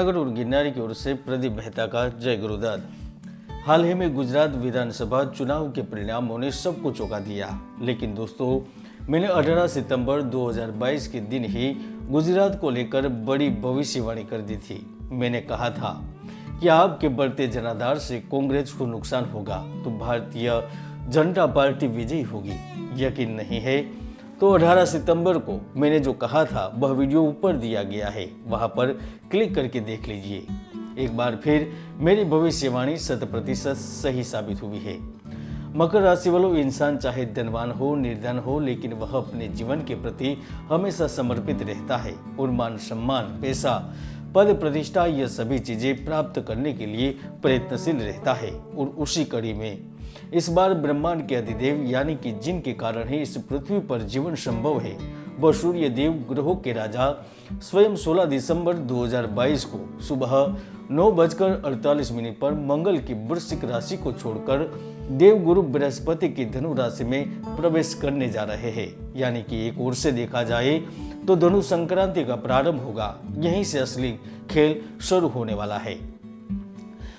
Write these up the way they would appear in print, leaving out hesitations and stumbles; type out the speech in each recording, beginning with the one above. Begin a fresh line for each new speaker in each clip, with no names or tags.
जूनागढ़ और गिरनारी की ओर से प्रदीप मेहता का जय गुरुदत्त। हाल ही में गुजरात विधानसभा चुनाव के परिणामों ने सबको चौंका दिया, लेकिन दोस्तों मैंने 18 सितंबर 2022 के दिन ही गुजरात को लेकर बड़ी भविष्यवाणी कर दी थी। मैंने कहा था कि आपके बढ़ते जनाधार से कांग्रेस को नुकसान होगा तो भारतीय जनता पार्टी विजयी होगी। यकीन नहीं है तो 18 सितंबर को मैंने जो कहा था वह वीडियो ऊपर दिया गया है, वहां पर क्लिक करके देख लीजिए। एक बार फिर मेरी भविष्यवाणी 100% सही साबित हुई है। मकर राशि वालों, इंसान चाहे धनवान हो निर्धन हो, लेकिन वह अपने जीवन के प्रति हमेशा समर्पित रहता है और मान सम्मान, पैसा, पद प्रतिष्ठा यह सभी चीजें प्राप्त करने के लिए प्रयत्नशील रहता है। और उसी कड़ी में इस बार ब्रह्मांड के अधिदेव यानी कि जिनके कारण ही इस पृथ्वी पर जीवन संभव है, वह सूर्य देव ग्रहों के राजा स्वयं 16 दिसंबर 2022 को सुबह 9:48 पर मंगल की वृश्चिक राशि को छोड़कर देवगुरु बृहस्पति की धनु राशि में प्रवेश करने जा रहे हैं। यानी कि एक ओर से देखा जाए तो धनु संक्रांति का प्रारंभ होगा, यहीं से असली खेल शुरू होने वाला है।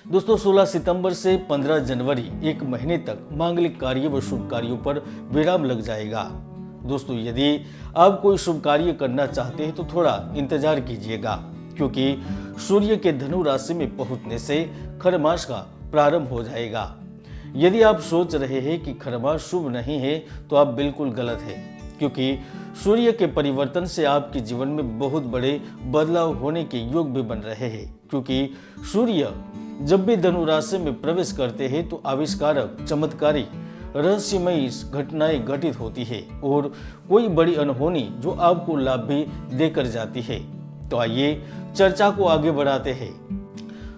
दोस्तों 16 सितंबर से 15 जनवरी एक महीने तक मांगलिक कार्य व शुभ कार्यों पर विराम लग जाएगा। दोस्तों यदि आप कोई शुभ कार्य करना चाहते हैं तो थोड़ा इंतजार कीजिएगा, क्योंकि सूर्य के धनु राशि में पहुंचने से खरमास का प्रारंभ हो जाएगा। यदि आप सोच रहे हैं कि खरमास शुभ नहीं है तो आप बिल्कुल गलत है, क्योंकि सूर्य के परिवर्तन से आपके जीवन में बहुत बड़े बदलाव होने के योग भी बन रहे हैं। क्योंकि सूर्य जब भी धनु राशि में प्रवेश करते हैं तो आविष्कारक, चमत्कारी, रहस्यमयी घटनाएं घटित होती है और कोई बड़ी अनहोनी जो आपको लाभ भी देकर जाती है। तो आइए चर्चा को आगे बढ़ाते हैं।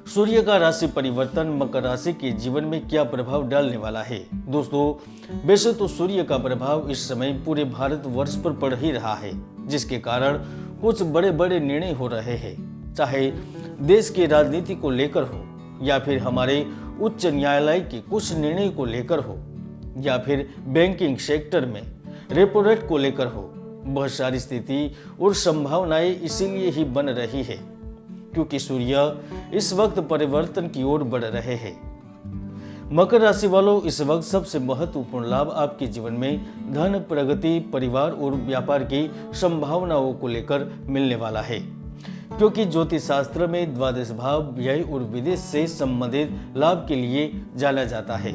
सूर्य का राशि परिवर्तन मकर राशि के जीवन में क्या प्रभाव डालने वाला है। दोस्तों वैसे तो सूर्य का प्रभाव इस समय पूरे भारत वर्ष पर पड़ ही रहा है, जिसके कारण कुछ बड़े बड़े निर्णय हो रहे हैं, चाहे देश की राजनीति को लेकर हो या फिर हमारे उच्च न्यायालय के कुछ निर्णय को लेकर हो या फिर बैंकिंग सेक्टर में रेपो रेट को लेकर हो। बहुत सारी स्थिति और संभावनाएं इसीलिए ही बन रही है क्योंकि सूर्य इस वक्त परिवर्तन की ओर बढ़ रहे हैं। मकर राशि वालों, इस वक्त सबसे महत्वपूर्ण लाभ आपके जीवन में धन, प्रगति, परिवार और व्यापार की संभावनाओं को लेकर मिलने वाला है, क्योंकि ज्योतिष शास्त्र में द्वादश भाव व्यय और विदेश से संबंधित लाभ के लिए जाना जाता है।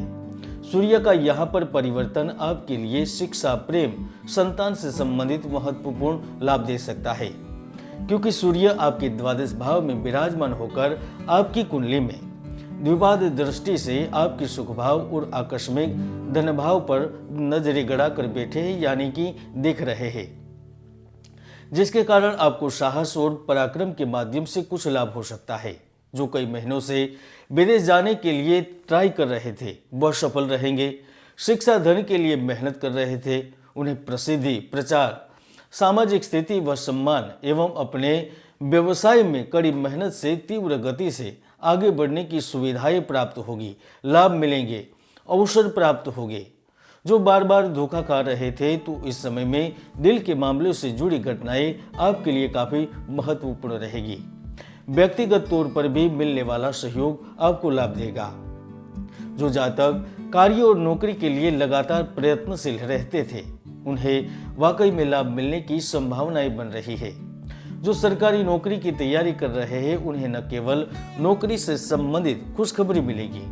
सूर्य का यहाँ पर परिवर्तन आपके लिए शिक्षा, प्रेम, संतान से संबंधित महत्वपूर्ण लाभ दे सकता है, क्योंकि सूर्य आपके द्वादश भाव में विराजमान होकर आपकी कुंडली में द्विपाद दृष्टि से आपके सुख भाव और आकस्मिक धन भाव पर नजरें गड़ा कर बैठे हैं, यानी कि देख रहे हैं, जिसके कारण आपको साहस और पराक्रम के माध्यम से कुछ लाभ हो सकता है। जो कई महीनों से विदेश जाने के लिए ट्राई कर रहे थे वह सफल रहेंगे। शिक्षा धन के लिए मेहनत कर रहे थे, उन्हें प्रसिद्धि, प्रचार, सामाजिक स्थिति व सम्मान एवं अपने व्यवसाय में कड़ी मेहनत से तीव्र गति से आगे बढ़ने की सुविधाएं प्राप्त होगी, लाभ मिलेंगे, अवसर प्राप्त होंगे। जो बार बार धोखा खा रहे थे तो इस समय में दिल के मामलों से जुड़ी घटनाएं आपके लिए काफी महत्वपूर्ण रहेगी। व्यक्तिगत तौर पर भी मिलने वाला सहयोग आपको लाभ देगा। जो जातक कार्य और नौकरी के लिए लगातार प्रयत्नशील रहते थे उन्हें वाकई में लाभ मिलने की संभावनाएं बन रही है। जो सरकारी नौकरी की तैयारी कर रहे हैं उन्हें न केवल नौकरी से संबंधित खुशखबरी मिलेगी,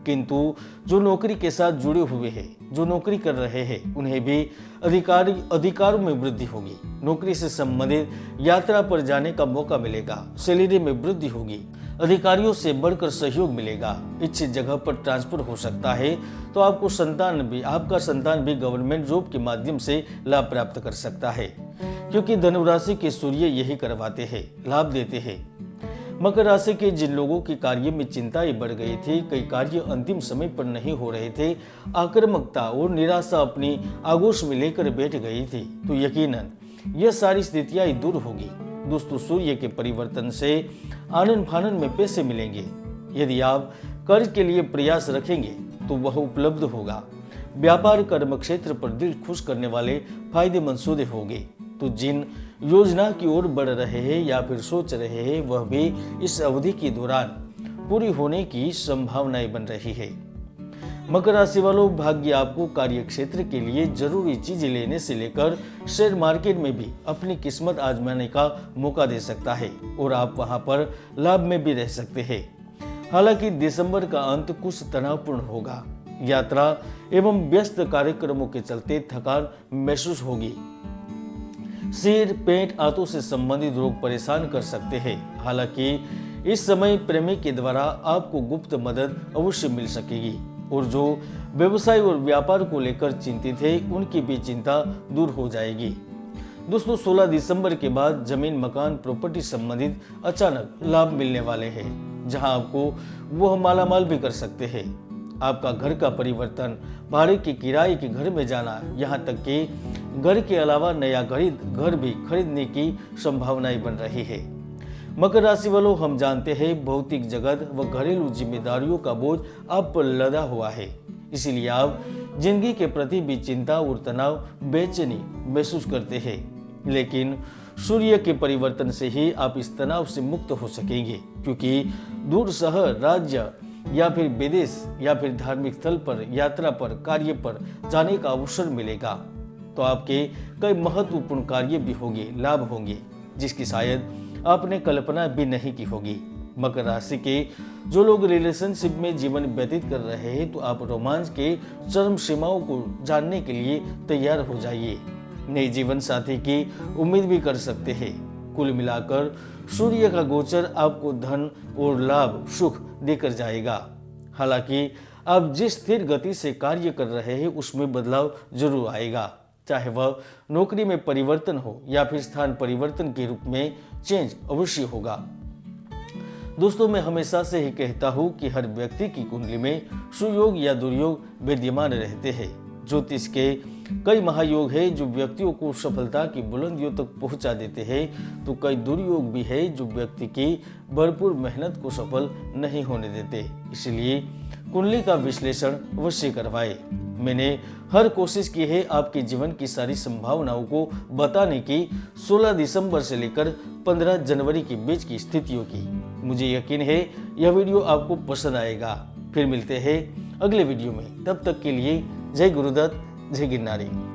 किंतु जो नौकरी के साथ जुड़े हुए हैं, जो नौकरी कर रहे हैं, उन्हें भी अधिकारों में वृद्धि होगी। नौकरी से संबंधित यात्रा पर जाने का मौका मिलेगा, सैलरी में वृद्धि होगी, अधिकारियों से बढ़कर सहयोग मिलेगा, इच्छित जगह पर ट्रांसफर हो सकता है। तो आपका संतान भी गवर्नमेंट जॉब के माध्यम से लाभ प्राप्त कर सकता है, क्योंकि धनु राशि के सूर्य यही करवाते हैं, लाभ देते हैं। मकर राशि के जिन लोगों के कार्य में चिंताएं बढ़ गई थी, कई कार्य अंतिम समय पर नहीं हो रहे थे, आक्रामकता और निराशा अपनी आगोश में लेकर बैठ गई थी, तो यकीनन यह सारी स्थितियां दूर होगी। दोस्तों सूर्य के परिवर्तन से आनन फानन में पैसे मिलेंगे। यदि आप कर्ज के लिए प्रयास रखेंगे तो वह उपलब्ध होगा। व्यापार कर्म क्षेत्र पर दिल खुश करने वाले फायदेमंद सौदे होंगे। तो जिन योजना की ओर बढ़ रहे हैं या फिर सोच रहे हैं, वह भी इस अवधि के दौरान पूरी होने की संभावनाएं बन रही है। मकर राशि वालों, भाग्य आपको कार्य क्षेत्र के लिए जरूरी चीजें लेने से लेकर शेयर मार्केट में भी अपनी किस्मत आजमाने का मौका दे सकता है और आप वहां पर लाभ में भी रह सकते हैं। हालांकि दिसंबर का अंत कुछ तनावपूर्ण होगा। यात्रा एवं व्यस्त कार्यक्रमों के चलते थकान महसूस होगी। सिर, पेट, आंतों से संबंधित रोग परेशान कर सकते हैं। हालांकि इस समय प्रेमी के द्वारा आपको गुप्त मदद अवश्य मिल सकेगी और जो व्यवसाय और व्यापार को लेकर चिंतित है, उनकी भी चिंता दूर हो जाएगी। दोस्तों, 16 दिसंबर के बाद जमीन, मकान, प्रॉपर्टी संबंधित अचानक लाभ मिलने वाले हैं, जहां आपको वह मालामाल भी कर सकते हैं। आपका घर का परिवर्तन, भाड़े के किराए के घर में जाना, यहाँ तक कि घर के अलावा नया घर भी खरीदने की संभावनाएं बन रही है। मकर राशि वालों, हम जानते हैं भौतिक जगत व घरेलू जिम्मेदारियों का बोझ आप पर लदा हुआ है, इसीलिए आप जिंदगी के प्रति भी चिंता और तनाव, बेचैनी महसूस करते हैं। लेकिन सूर्य के परिवर्तन से ही आप इस तनाव से मुक्त हो सकेंगे, क्योंकि दूर शहर, राज्य या फिर विदेश या फिर धार्मिक स्थल पर, यात्रा पर, कार्य पर जाने का अवसर मिलेगा। तो आपके कई महत्वपूर्ण कार्य भी होंगे, लाभ होंगे, जिसकी शायद आपने कल्पना भी नहीं की होगी। मकर राशि के जो लोग रिलेशनशिप में जीवन व्यतीत कर रहे हैं, तो आप रोमांच के चरम सीमाओं को जानने के लिए तैयार हो जाइए। नए जीवन साथी की उम्मीद भी कर सकते हैं। कुल मिलाकर सूर्य का गोचर आपको धन और लाभ, सुख देकर जाएगा। हालांकि आप जिस स्थिर गति से कार्य कर रहे हैं, उसमें बदलाव जरूर आएगा, चाहे वह नौकरी में परिवर्तन हो या फिर स्थान परिवर्तन के रूप में चेंज अवश्य होगा। दोस्तों, मैं हमेशा से ही कहता हूं कि हर व्यक्ति की कुंडली में सुयोग या दुर्योग विद्यमान रहते हैं। ज्योतिष के कई महायोग है जो व्यक्तियों को सफलता की बुलंदियों तक पहुंचा देते हैं, तो कई दुर्योग भी है जो व्यक्ति की भरपूर मेहनत को सफल नहीं होने देते। इसलिए कुंडली का विश्लेषण अवश्य करवाएं। मैंने हर कोशिश की है आपके जीवन की सारी संभावनाओं को बताने की, 16 दिसंबर से लेकर 15 जनवरी के बीच की स्थितियों की। मुझे यकीन है यह वीडियो आपको पसंद आएगा। फिर मिलते हैं अगले वीडियो में, तब तक के लिए जय गुरुदत्त, जय गिरनारी।